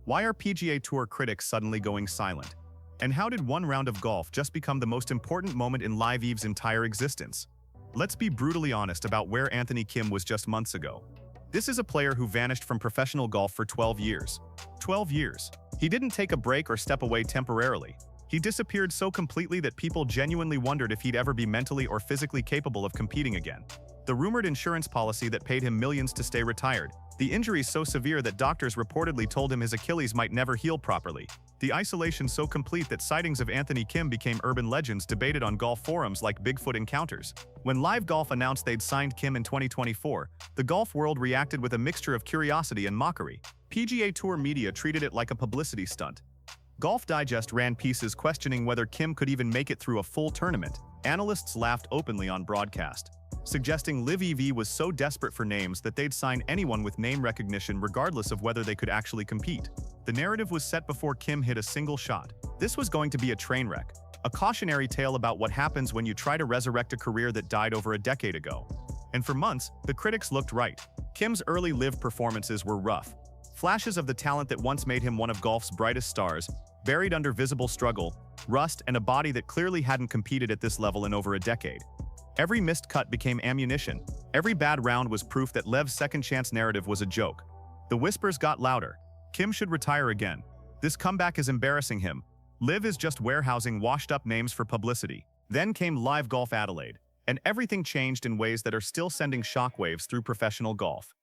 Why are PGA Tour critics suddenly going silent? And how did one round of golf just become the most important moment in Live Eve's entire existence? Let's be brutally honest about where Anthony Kim was just months ago. This is a player who vanished from professional golf for 12 years. 12 years. He didn't take a break or step away temporarily. He disappeared so completely that people genuinely wondered if he'd ever be mentally or physically capable of competing again. The rumored insurance policy that paid him millions to stay retired. The injuries so severe that doctors reportedly told him his Achilles might never heal properly. The isolation so complete that sightings of Anthony Kim became urban legends debated on golf forums like Bigfoot encounters. When Live Golf announced they'd signed Kim in 2024, the golf world reacted with a mixture of curiosity and mockery. PGA Tour media treated it like a publicity stunt. Golf Digest ran pieces questioning whether Kim could even make it through a full tournament. Analysts laughed openly on broadcast, suggesting Live EV was so desperate for names that they'd sign anyone with name recognition regardless of whether they could actually compete. The narrative was set before Kim hit a single shot. This was going to be a train wreck, a cautionary tale about what happens when you try to resurrect a career that died over a decade ago. And for months, the critics looked right. Kim's early Live performances were rough. Flashes of the talent that once made him one of golf's brightest stars, buried under visible struggle, rust, and a body that clearly hadn't competed at this level in over a decade. Every missed cut became ammunition. Every bad round was proof that Liv's second-chance narrative was a joke. The whispers got louder. Kim should retire again. This comeback is embarrassing him. Live is just warehousing washed-up names for publicity. Then came Live Golf Adelaide, and everything changed in ways that are still sending shockwaves through professional golf.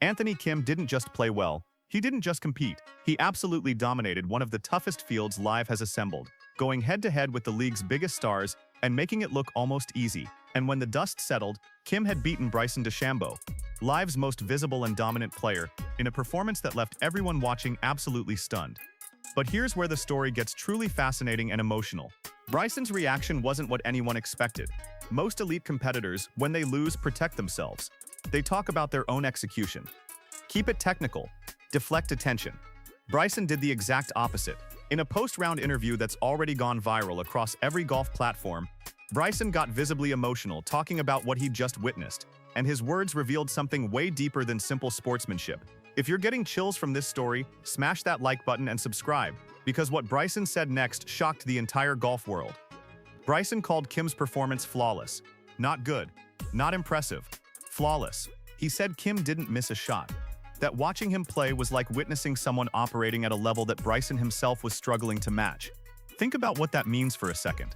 Anthony Kim didn't just play well. He didn't just compete. He absolutely dominated one of the toughest fields Live has assembled, going head-to-head with the league's biggest stars and making it look almost easy. And when the dust settled, Kim had beaten Bryson DeChambeau, Live's most visible and dominant player, in a performance that left everyone watching absolutely stunned. But here's where the story gets truly fascinating and emotional. Bryson's reaction wasn't what anyone expected. Most elite competitors, when they lose, protect themselves. They talk about their own execution. Keep it technical. Deflect attention. Bryson did the exact opposite. In a post-round interview that's already gone viral across every golf platform, Bryson got visibly emotional talking about what he'd just witnessed, and his words revealed something way deeper than simple sportsmanship. If you're getting chills from this story, smash that like button and subscribe, because what Bryson said next shocked the entire golf world. Bryson called Kim's performance flawless. Not good. Not impressive. Flawless. He said Kim didn't miss a shot. That watching him play was like witnessing someone operating at a level that Bryson himself was struggling to match. Think about what that means for a second.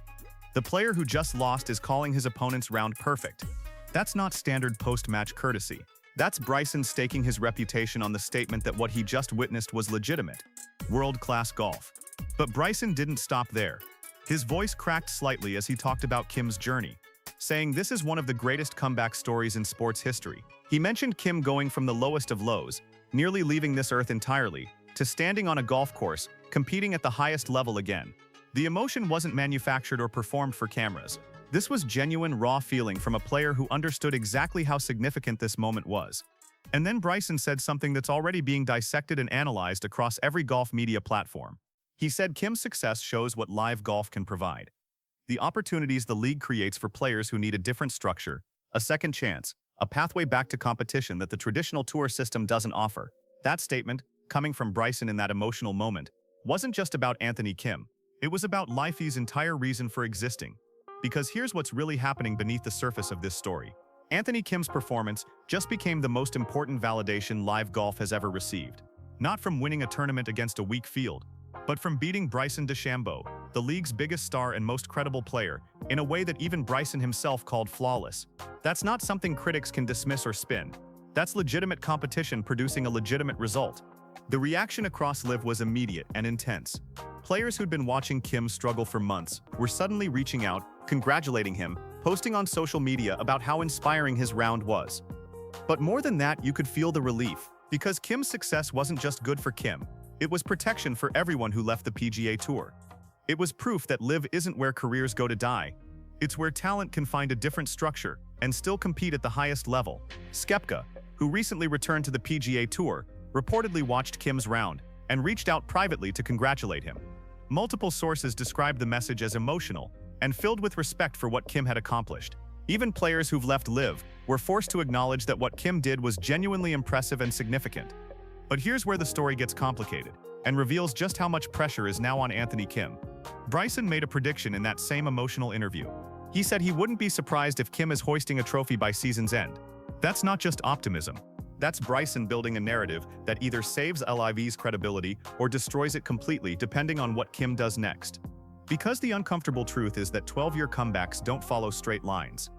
The player who just lost is calling his opponent's round perfect. That's not standard post-match courtesy. That's Bryson staking his reputation on the statement that what he just witnessed was legitimate, world-class golf. But Bryson didn't stop there. His voice cracked slightly as he talked about Kim's journey, saying this is one of the greatest comeback stories in sports history. He mentioned Kim going from the lowest of lows, nearly leaving this earth entirely, to standing on a golf course, competing at the highest level again. The emotion wasn't manufactured or performed for cameras. This was genuine, raw feeling from a player who understood exactly how significant this moment was. And then Bryson said something that's already being dissected and analyzed across every golf media platform. He said Kim's success shows what live golf can provide. The opportunities the league creates for players who need a different structure, a second chance, a pathway back to competition that the traditional tour system doesn't offer. That statement, coming from Bryson in that emotional moment, wasn't just about Anthony Kim. It was about Life's entire reason for existing. Because here's what's really happening beneath the surface of this story. Anthony Kim's performance just became the most important validation live golf has ever received. Not from winning a tournament against a weak field, but from beating Bryson DeChambeau, the league's biggest star and most credible player, in a way that even Bryson himself called flawless. That's not something critics can dismiss or spin. That's legitimate competition producing a legitimate result. The reaction across Live was immediate and intense. Players who'd been watching Kim struggle for months were suddenly reaching out, congratulating him, posting on social media about how inspiring his round was. But more than that, you could feel the relief, because Kim's success wasn't just good for Kim. It was protection for everyone who left the PGA Tour. It was proof that Live isn't where careers go to die. It's where talent can find a different structure and still compete at the highest level. Skepka, who recently returned to the PGA Tour, reportedly watched Kim's round and reached out privately to congratulate him. Multiple sources described the message as emotional and filled with respect for what Kim had accomplished. Even players who've left Live were forced to acknowledge that what Kim did was genuinely impressive and significant. But here's where the story gets complicated. and reveals just how much pressure is now on Anthony Kim. Bryson made a prediction in that same emotional interview. He said he wouldn't be surprised if Kim is hoisting a trophy by season's end. That's not just optimism. That's Bryson building a narrative that either saves LIV's credibility or destroys it completely, depending on what Kim does next. Because the uncomfortable truth is that 12-year comebacks don't follow straight lines.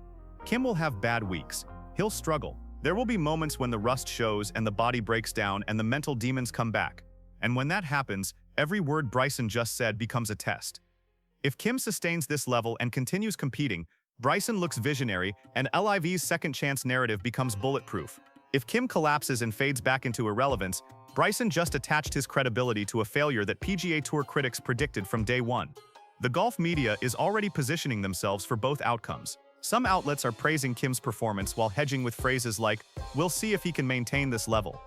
Kim will have bad weeks. He'll struggle. There will be moments when the rust shows and the body breaks down and the mental demons come back. And when that happens, every word Bryson just said becomes a test. If Kim sustains this level and continues competing, Bryson looks visionary and LIV's second chance narrative becomes bulletproof. If Kim collapses and fades back into irrelevance, Bryson just attached his credibility to a failure that PGA Tour critics predicted from day one. The golf media is already positioning themselves for both outcomes. Some outlets are praising Kim's performance while hedging with phrases like, "We'll see if he can maintain this level."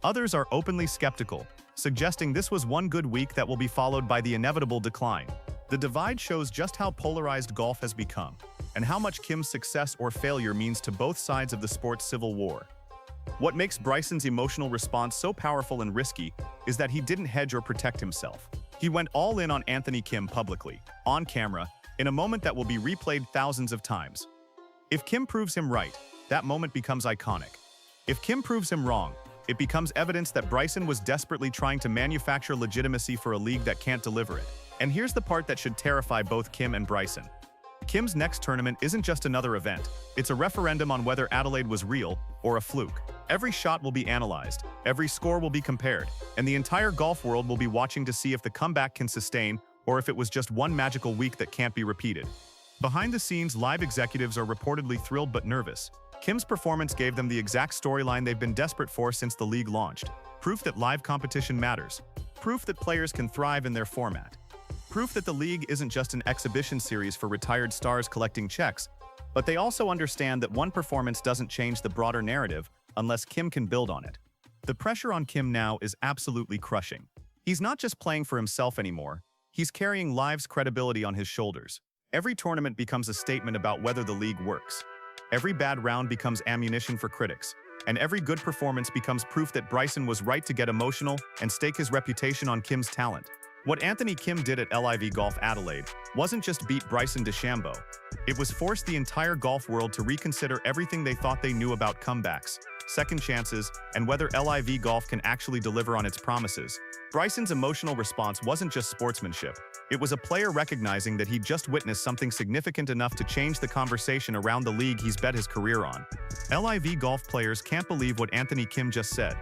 Others are openly skeptical, suggesting this was one good week that will be followed by the inevitable decline. The divide shows just how polarized golf has become, and how much Kim's success or failure means to both sides of the sport's civil war. What makes Bryson's emotional response so powerful and risky is that he didn't hedge or protect himself. He went all in on Anthony Kim publicly, on camera, in a moment that will be replayed thousands of times. If Kim proves him right, that moment becomes iconic. If Kim proves him wrong, it becomes evidence that Bryson was desperately trying to manufacture legitimacy for a league that can't deliver it. And here's the part that should terrify both Kim and Bryson. Kim's next tournament isn't just another event. It's a referendum on whether Adelaide was real or a fluke. Every shot will be analyzed, every score will be compared, and the entire golf world will be watching to see if the comeback can sustain or if it was just one magical week that can't be repeated. Behind the scenes, live executives are reportedly thrilled but nervous. Kim's performance gave them the exact storyline they've been desperate for since the league launched. Proof that live competition matters. Proof that players can thrive in their format. Proof that the league isn't just an exhibition series for retired stars collecting checks, but they also understand that one performance doesn't change the broader narrative unless Kim can build on it. The pressure on Kim now is absolutely crushing. He's not just playing for himself anymore, he's carrying LIV's credibility on his shoulders. Every tournament becomes a statement about whether the league works. Every bad round becomes ammunition for critics, and every good performance becomes proof that Bryson was right to get emotional and stake his reputation on Kim's talent. What Anthony Kim did at LIV Golf Adelaide wasn't just beat Bryson DeChambeau. It was force the entire golf world to reconsider everything they thought they knew about comebacks, second chances, and whether LIV Golf can actually deliver on its promises. Bryson's emotional response wasn't just sportsmanship. It was a player recognizing that he'd just witnessed something significant enough to change the conversation around the league he's bet his career on. LIV Golf players can't believe what Anthony Kim just said.